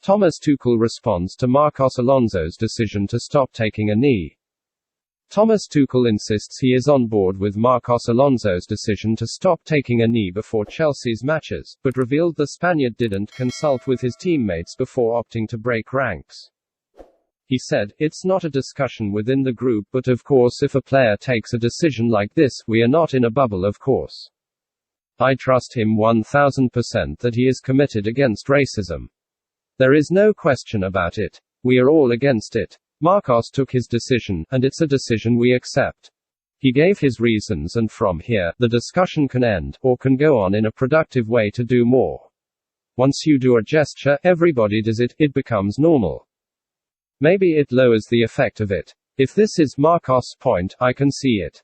Thomas Tuchel responds to Marcos Alonso's decision to stop taking a knee. Thomas Tuchel insists he is on board with Marcos Alonso's decision to stop taking a knee before Chelsea's matches, but revealed the Spaniard didn't consult with his teammates before opting to break ranks. He said, "It's not a discussion within the group, but of course if a player takes a decision like this, we are not in a bubble, of course. I trust him 1000% that he is committed against racism. There is no question about it. We are all against it. Marcos took his decision, and it's a decision we accept. He gave his reasons, and from here, the discussion can end, or can go on in a productive way to do more. Once you do a gesture, everybody does it, it becomes normal. Maybe it lowers the effect of it. If this is Marcos' point, I can see it.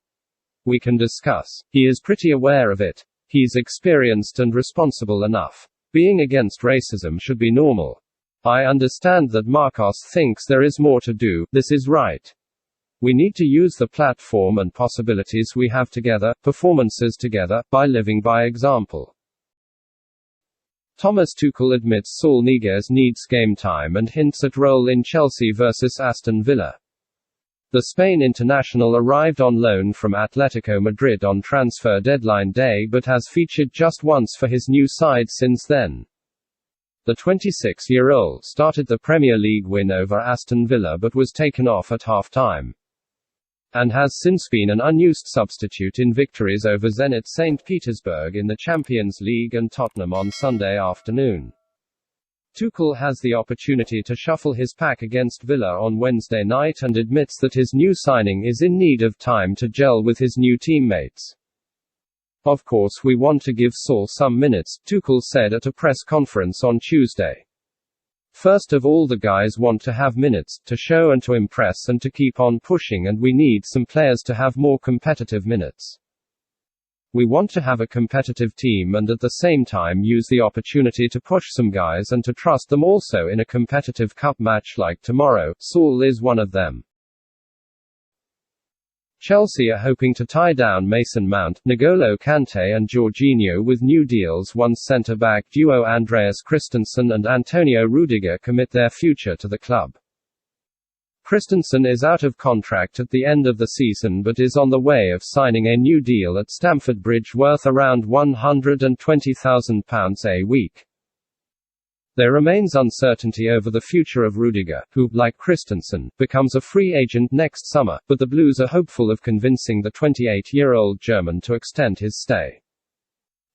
We can discuss. He is pretty aware of it. He's experienced and responsible enough. Being against racism should be normal. I understand that Marcos thinks there is more to do, this is right. We need to use the platform and possibilities we have together, performances together, by living by example." Thomas Tuchel admits Saul Niguez needs game time and hints at role in Chelsea vs Aston Villa. The Spain international arrived on loan from Atletico Madrid on transfer deadline day but has featured just once for his new side since then. The 26-year-old started the Premier League win over Aston Villa but was taken off at half-time, and has since been an unused substitute in victories over Zenit St. Petersburg in the Champions League and Tottenham on Sunday afternoon. Tuchel has the opportunity to shuffle his pack against Villa on Wednesday night and admits that his new signing is in need of time to gel with his new teammates. "Of course we want to give Saul some minutes," Tuchel said at a press conference on Tuesday. "First of all, the guys want to have minutes, to show and to impress and to keep on pushing, and we need some players to have more competitive minutes. We want to have a competitive team and at the same time use the opportunity to push some guys and to trust them also in a competitive cup match like tomorrow. Saul is one of them." Chelsea are hoping to tie down Mason Mount, N'Golo Kante and Jorginho with new deals once centre-back duo Andreas Christensen and Antonio Rudiger commit their future to the club. Christensen is out of contract at the end of the season but is on the way of signing a new deal at Stamford Bridge worth around £120,000 a week. There remains uncertainty over the future of Rudiger, who, like Christensen, becomes a free agent next summer, but the Blues are hopeful of convincing the 28-year-old German to extend his stay.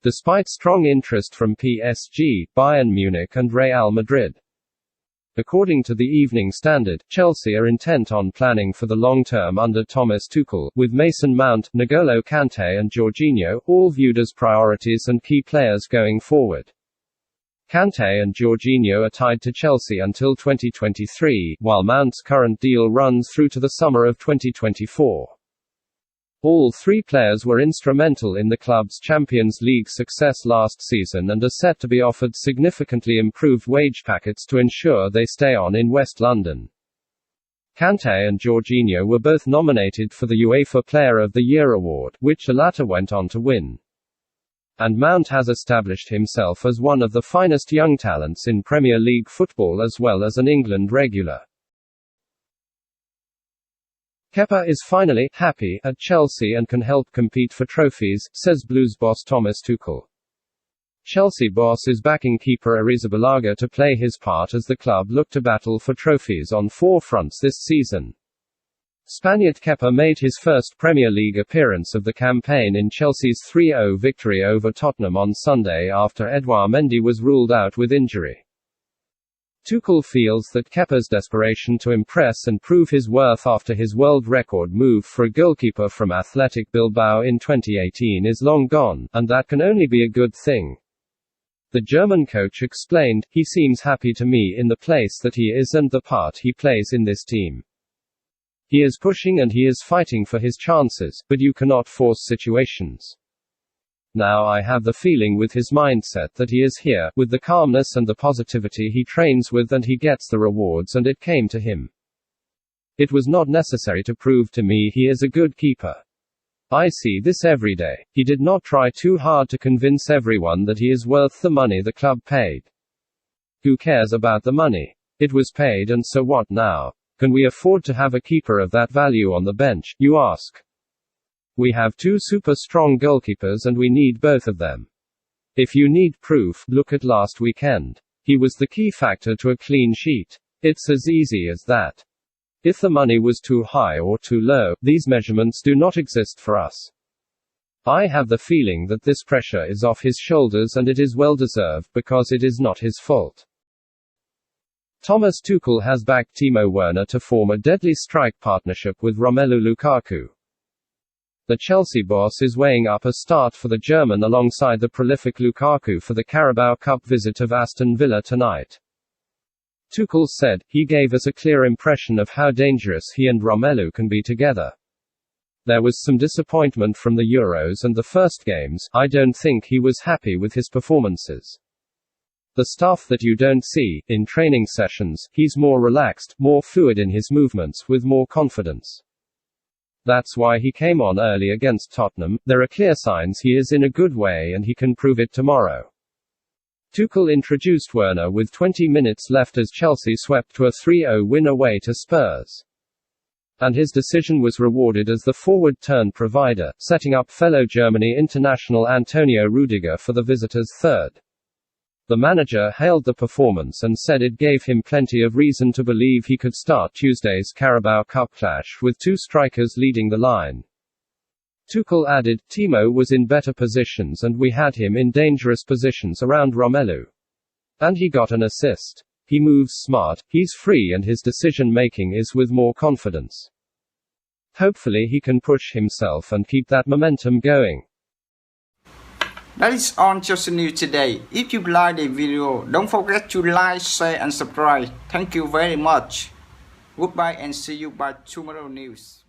Despite strong interest from PSG, Bayern Munich and Real Madrid. According to the Evening Standard, Chelsea are intent on planning for the long term under Thomas Tuchel, with Mason Mount, N'Golo Kante and Jorginho all viewed as priorities and key players going forward. Kante and Jorginho are tied to Chelsea until 2023, while Mount's current deal runs through to the summer of 2024. All three players were instrumental in the club's Champions League success last season and are set to be offered significantly improved wage packets to ensure they stay on in West London. Kante and Jorginho were both nominated for the UEFA Player of the Year award, which the latter went on to win. And Mount has established himself as one of the finest young talents in Premier League football as well as an England regular. Kepa is finally happy at Chelsea and can help compete for trophies, says Blues boss Thomas Tuchel. Chelsea boss is backing keeper Arrizabalaga to play his part as the club look to battle for trophies on four fronts this season. Spaniard Kepa made his first Premier League appearance of the campaign in Chelsea's 3-0 victory over Tottenham on Sunday after Edouard Mendy was ruled out with injury. Tuchel feels that Kepa's desperation to impress and prove his worth after his world record move for a goalkeeper from Athletic Bilbao in 2018 is long gone, and that can only be a good thing. The German coach explained, "He seems happy to me in the place that he is and the part he plays in this team. He is pushing and he is fighting for his chances, but you cannot force situations. Now I have the feeling with his mindset that he is here, with the calmness and the positivity he trains with, and he gets the rewards, and it came to him. It was not necessary to prove to me he is a good keeper. I see this every day. He did not try too hard to convince everyone that he is worth the money the club paid. Who cares about the money? It was paid, and so what now? Can we afford to have a keeper of that value on the bench, you ask? We have two super strong goalkeepers and we need both of them. If you need proof, look at last weekend. He was the key factor to a clean sheet. It's as easy as that. If the money was too high or too low, these measurements do not exist for us. I have the feeling that this pressure is off his shoulders, and it is well deserved because it is not his fault. Thomas Tuchel has backed Timo Werner to form a deadly strike partnership with Romelu Lukaku. The Chelsea boss is weighing up a start for the German alongside the prolific Lukaku for the Carabao Cup visit of Aston Villa tonight. Tuchel said, "He gave us a clear impression of how dangerous he and Romelu can be together. There was some disappointment from the Euros and the first games. I don't think he was happy with his performances. The stuff that you don't see in training sessions, he's more relaxed, more fluid in his movements, with more confidence. That's why he came on early against Tottenham. There are clear signs he is in a good way and he can prove it tomorrow." Tuchel introduced Werner with 20 minutes left as Chelsea swept to a 3-0 win away to Spurs. And his decision was rewarded as the forward-turned-provider, setting up fellow Germany international Antonio Rudiger for the visitors' third. The manager hailed the performance and said it gave him plenty of reason to believe he could start Tuesday's Carabao Cup clash with two strikers leading the line. Tuchel added, "Timo was in better positions and we had him in dangerous positions around Romelu. And he got an assist. He moves smart, he's free, and his decision-making is with more confidence. Hopefully he can push himself and keep that momentum going." That is all just news today. If you like the video, don't forget to like, share and subscribe. Thank you very much. Goodbye and see you by tomorrow news.